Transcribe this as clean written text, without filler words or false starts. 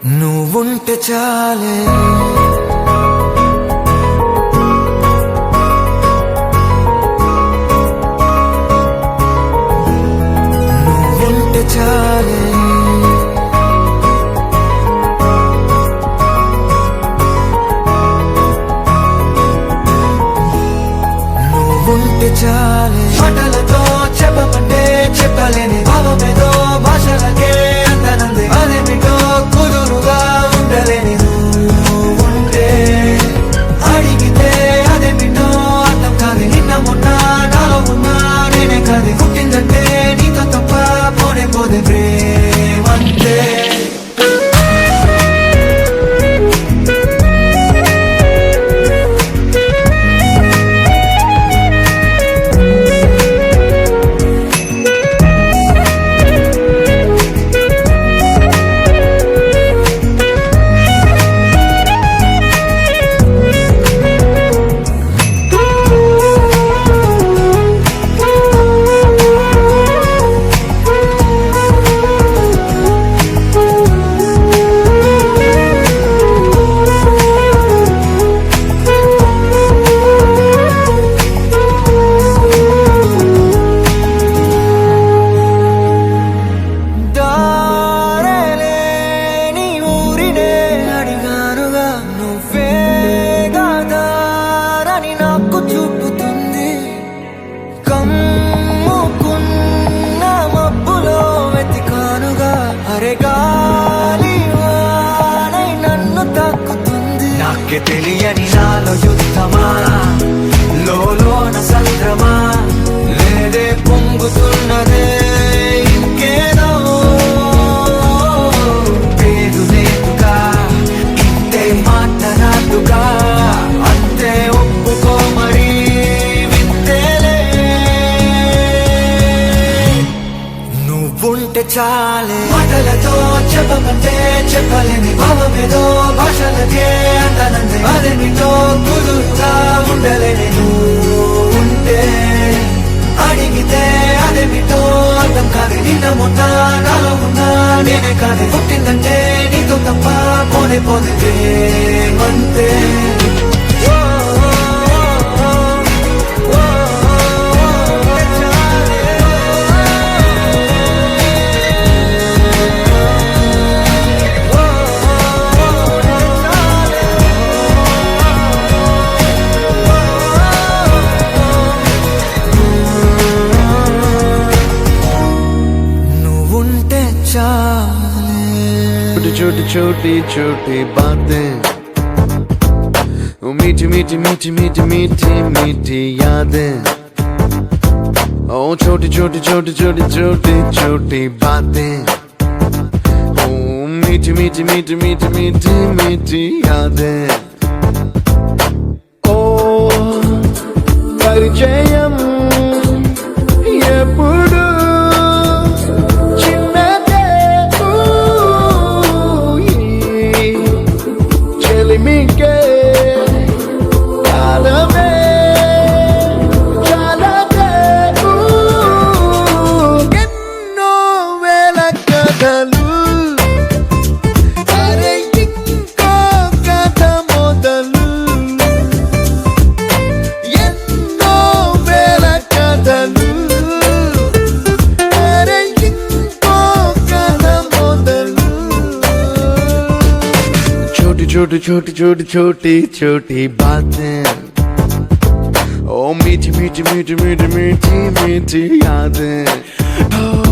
నువ్వుంటే చాలే నువ్వుంటే చాలే నువ్వుంటే చాలే మాటలతో చెప్పమంటే చెప్పలేని భావమేదో భాషలకే అందనంది అదేమిటో కుదురుగా ఉండలేని నువ్వుంటే అడిగితే అదేమిటో అర్థం కాదు నిన్న మొన్న నాలో ఉన్నా నేనే కాదు పుట్టిందంటే నీతో తప్ప పోనే పోదే ప్రేమంతే నాకే తెలియని నాలో యుద్ధమా లోన సంద్రమా లేదే పొంగుతున్నదే ఇంకేదో పేరు లేదుగా ఇంతే మాట్లాడుగా అంతే ఒప్పుకో మరి వింతేలే నువ్వుంటే చాలే మాటలతో చెప్పమంటే చెప్పలేని భావమేదో భాషలకే అందనంది అదేమిటో కుదురుగా ఉండలేని నువ్వుంటే అడిగితే అదేమిటో అర్థం కాదు నిన్న మొన్న నాలో ఉన్నా నేనే కాదు పుట్టిందంటే నీతో తప్ప పోనే పోదే ప్రేమంతే छोटी छोटी छोटी बातें मीठी मीठी मीठी मीठी मीठी मीठी यादें ओ छोटी छोटी छोटी छोटी छोटी छोटी बातें ओ मीठी मीठी मीठी मीठी मीठी मीठी यादें ओ परिचयम ఎప్పుడు మీకే కాలమే చాలదే ఎన్నో వేల కథలు అరే ఇంకో కథ మొదలు ఎన్నో వేల కథలు అరే ఇంకో కథ మొదలు छोटी छोटी छोटी छोटी छोटी बातें ओ मीठी मीठी मीठी मीठी मीठी मीठी यादें